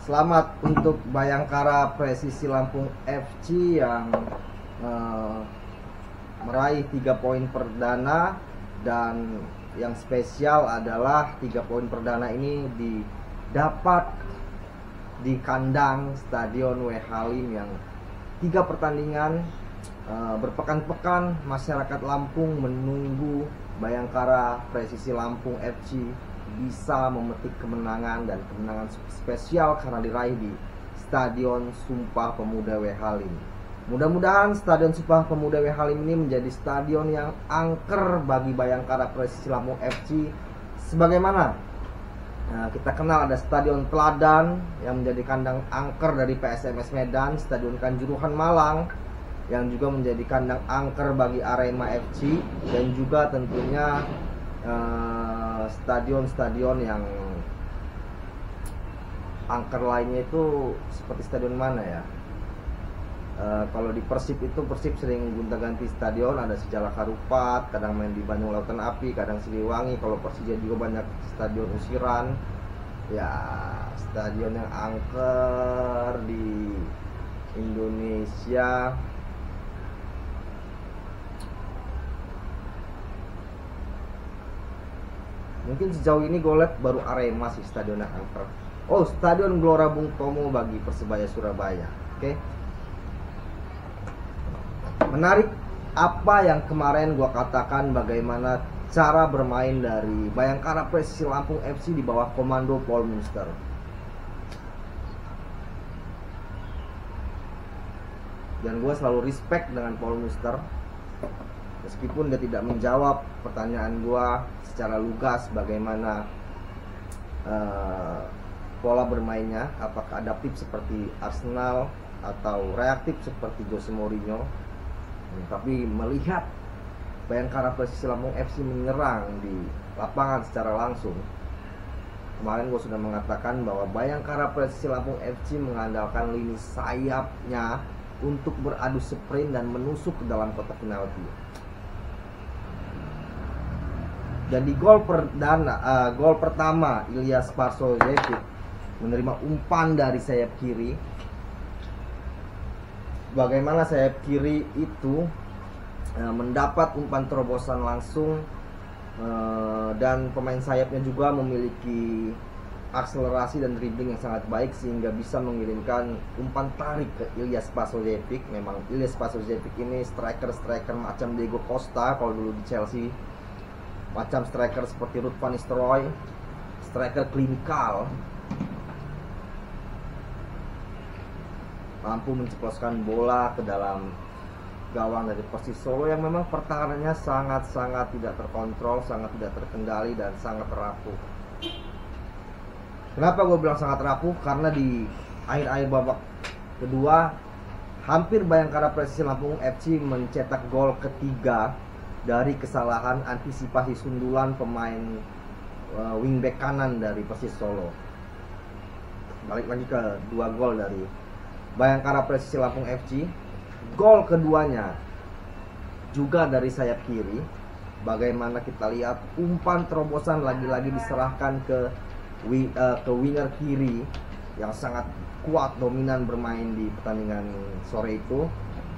Selamat untuk Bayangkara Presisi Lampung FC yang meraih 3 poin perdana, dan yang spesial adalah 3 poin perdana ini didapat di kandang Stadion W Halim yang 3 pertandingan berpekan-pekan masyarakat Lampung menunggu Bayangkara Presisi Lampung FC bisa memetik kemenangan, dan kemenangan spesial karena diraih di Stadion Sumpah Pemuda W Halim. Mudah-mudahan Stadion Sumpah Pemuda W Halim ini menjadi stadion yang angker bagi Bayangkara Presisi Lampung FC. Sebagaimana kita kenal ada Stadion Teladan yang menjadi kandang angker dari PSMS Medan, Stadion Kanjuruhan Malang yang juga menjadi kandang angker bagi Arema FC, dan juga tentunya stadion-stadion yang angker lainnya itu seperti stadion mana ya? Kalau di Persib itu, Persib sering gonta-ganti stadion, ada Sejalak Harupat, kadang main di Bandung Lautan Api, kadang Siliwangi. Kalau Persija juga banyak stadion usiran. Ya, stadion yang angker di Indonesia mungkin sejauh ini gue lihat baru Arema sih stadion yang angker. Oh, Stadion Gelora Bung Tomo bagi Persebaya Surabaya. Oke. Menarik apa yang kemarin gue katakan, bagaimana cara bermain dari Bayangkara Presisi Lampung FC di bawah komando Paul Munster. Dan gue selalu respect dengan Paul Munster, meskipun dia tidak menjawab pertanyaan gue secara lugas bagaimana pola bermainnya, apakah adaptif seperti Arsenal atau reaktif seperti Jose Mourinho. Tapi melihat Bayangkara Presisi Lampung FC menyerang di lapangan secara langsung, kemarin gue sudah mengatakan bahwa Bayangkara Presisi Lampung FC mengandalkan lini sayapnya untuk beradu sprint dan menusuk ke dalam kotak penalti. Dan di gol pertama, Ilyas Parsojevic menerima umpan dari sayap kiri. Bagaimana sayap kiri itu mendapat umpan terobosan langsung, dan pemain sayapnya juga memiliki akselerasi dan dribbling yang sangat baik sehingga bisa mengirimkan umpan tarik ke Ilyas Parsojevic. Memang Ilyas Parsojevic ini striker macam Diego Costa kalau dulu di Chelsea, macam striker seperti Ruud van Nistelrooy, striker klinikal, mampu menceploskan bola ke dalam gawang dari Persis Solo yang memang pertahanannya sangat-sangat tidak terkontrol, sangat tidak terkendali, dan sangat rapuh. Kenapa gue bilang sangat rapuh? Karena di akhir-akhir babak kedua hampir Bayangkara Presisi Lampung FC mencetak gol ketiga dari kesalahan antisipasi sundulan pemain wingback kanan dari Persis Solo. Balik lagi ke 2 gol dari Bayangkara Presisi Lampung FC. Gol keduanya juga dari sayap kiri. Bagaimana kita lihat umpan terobosan lagi-lagi diserahkan ke winger kiri yang sangat kuat, dominan bermain di pertandingan sore itu.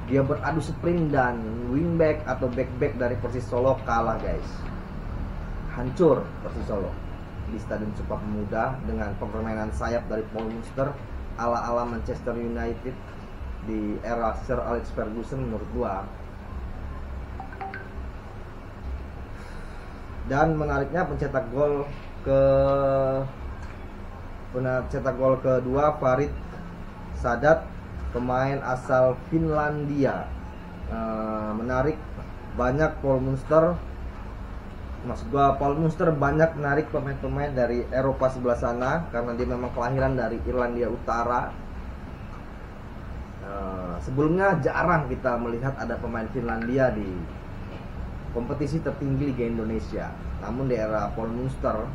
Dia beradu sprint dan wingback atau backback dari Persis Solo kalah, guys. Hancur Persis Solo di Stadion Sumpah Pemuda dengan permainan sayap dari Paul Munster ala-ala Manchester United di era Sir Alex Ferguson menurut gua. Dan menariknya pencetak gol kedua Farid Sadat, pemain asal Finlandia. Menarik, banyak Paul Munster, maksud gua Paul Munster banyak menarik pemain-pemain dari Eropa sebelah sana karena dia memang kelahiran dari Irlandia Utara. Sebelumnya jarang kita melihat ada pemain Finlandia di kompetisi tertinggi Liga Indonesia. Namun di era Paul Munster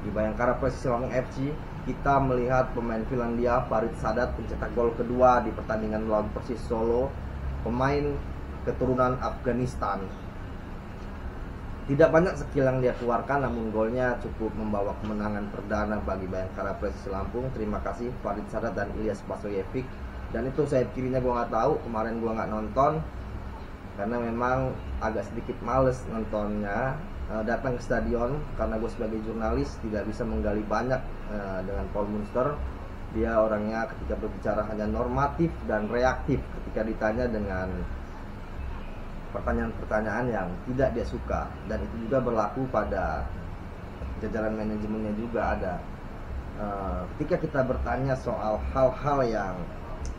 di Bayangkara Presisi Lampung FC, kita melihat pemain Finlandia Farid Sadat pencetak gol kedua di pertandingan melawan Persis Solo, pemain keturunan Afghanistan. Tidak banyak skill yang dia keluarkan, namun golnya cukup membawa kemenangan perdana bagi Bayangkara Presisi Lampung. Terima kasih Farid Sadat dan Ilyas Pasoyevic. Dan itu sayap kirinya gue nggak tahu, kemarin gue nggak nonton karena memang agak sedikit males nontonnya. Datang ke stadion karena gue sebagai jurnalis tidak bisa menggali banyak dengan Paul Munster. Dia orangnya ketika berbicara hanya normatif dan reaktif ketika ditanya dengan pertanyaan-pertanyaan yang tidak dia suka, dan itu juga berlaku pada jajaran manajemennya juga ada. Ketika kita bertanya soal hal-hal yang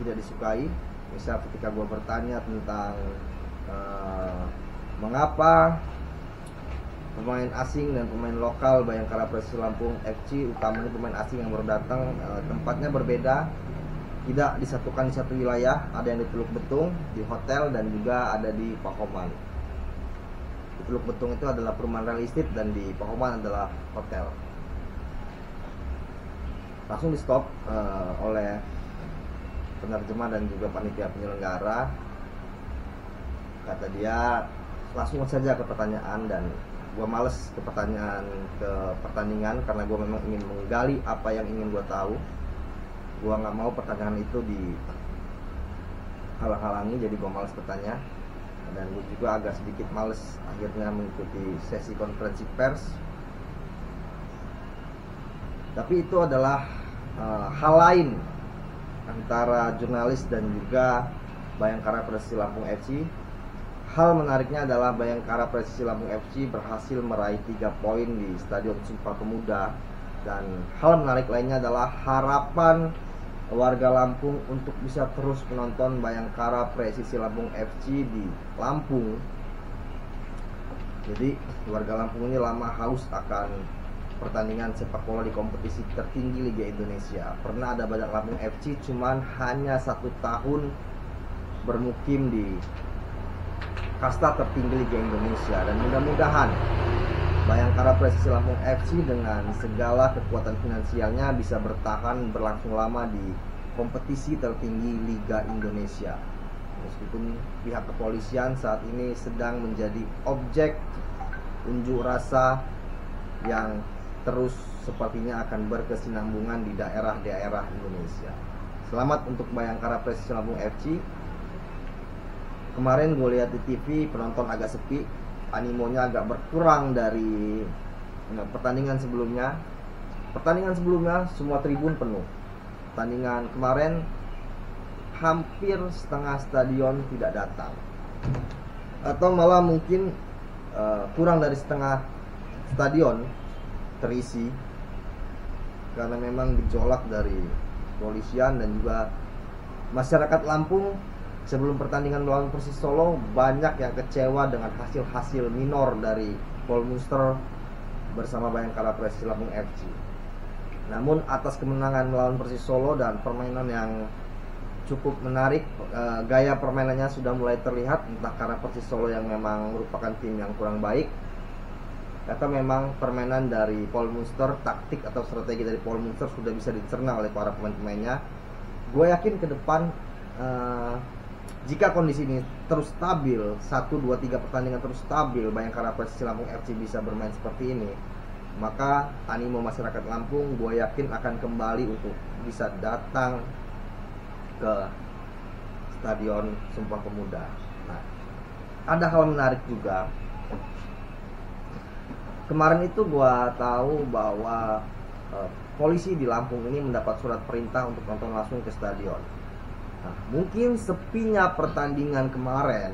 tidak disukai, misal ketika gue bertanya tentang mengapa pemain asing dan pemain lokal Bayangkara Presisi Lampung FC, utamanya pemain asing yang baru datang, tempatnya berbeda, tidak disatukan di satu wilayah. Ada yang di Teluk Betung, di hotel, dan juga ada di Pahoman. Di Teluk Betung itu adalah perumahan real estate dan di Pahoman adalah hotel. Langsung di stop oleh penerjemah dan juga panitia penyelenggara. Kata dia langsung saja ke pertanyaan, dan gue males ke pertandingan karena gue memang ingin menggali apa yang ingin gue tahu. Gue nggak mau pertanyaan itu dihalang-halangi, jadi gue males bertanya. Dan gue juga agak sedikit males akhirnya mengikuti sesi konferensi pers. Tapi itu adalah hal lain antara jurnalis dan juga Bayangkara Presisi Lampung FC. Hal menariknya adalah Bayangkara Presisi Lampung FC berhasil meraih 3 poin di Stadion Sumpah Pemuda. Dan hal menarik lainnya adalah harapan warga Lampung untuk bisa terus menonton Bayangkara Presisi Lampung FC di Lampung. Jadi warga Lampung ini lama haus akan pertandingan sepak bola di kompetisi tertinggi Liga Indonesia. Pernah ada Badak Lampung FC, cuman hanya 1 tahun bermukim di kasta tertinggi Liga Indonesia. Dan mudah-mudahan Bayangkara Presisi Lampung FC dengan segala kekuatan finansialnya bisa bertahan berlangsung lama di kompetisi tertinggi Liga Indonesia. Meskipun pihak kepolisian saat ini sedang menjadi objek unjuk rasa yang terus sepertinya akan berkesinambungan di daerah-daerah Indonesia. Selamat untuk Bayangkara Presisi Lampung FC. Kemarin gue lihat di TV penonton agak sepi, animonya agak berkurang dari pertandingan sebelumnya. Pertandingan sebelumnya semua tribun penuh. Pertandingan kemarin hampir setengah stadion tidak datang, atau malah mungkin kurang dari setengah stadion terisi, karena memang gejolak dari kepolisian dan juga masyarakat Lampung. Sebelum pertandingan melawan Persis Solo, banyak yang kecewa dengan hasil-hasil minor dari Paul Munster bersama Bayangkara Presisi Lampung FC. Namun atas kemenangan melawan Persis Solo dan permainan yang cukup menarik, gaya permainannya sudah mulai terlihat, entah karena Persis Solo yang memang merupakan tim yang kurang baik, atau memang permainan dari Paul Munster, taktik atau strategi dari Paul Munster sudah bisa dicerna oleh para pemain-pemainnya. Gue yakin ke depan jika kondisi ini terus stabil, 1, 2, 3 pertandingan terus stabil, Bayangkara Presisi Lampung FC bisa bermain seperti ini, maka animo masyarakat Lampung gue yakin akan kembali untuk bisa datang ke Stadion Sumpah Pemuda. Nah, ada hal menarik juga. Kemarin itu gue tahu bahwa polisi di Lampung ini mendapat surat perintah untuk nonton langsung ke stadion. Nah, mungkin sepinya pertandingan kemarin,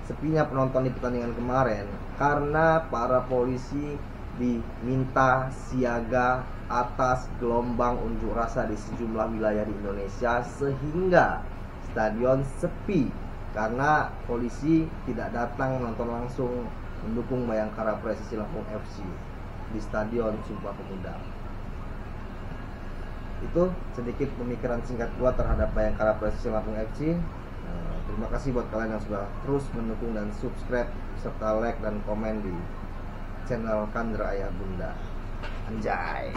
sepinya penonton di pertandingan kemarin karena para polisi diminta siaga atas gelombang unjuk rasa di sejumlah wilayah di Indonesia, sehingga stadion sepi karena polisi tidak datang menonton langsung mendukung Bayangkara Presisi Lampung FC di Stadion Sumpah Pemuda. Itu sedikit pemikiran singkat gua terhadap Bayangkara Presisi Lampung FC. Terima kasih buat kalian yang sudah terus mendukung dan subscribe serta like dan komen di channel Kandra Ayah Bunda. Anjay.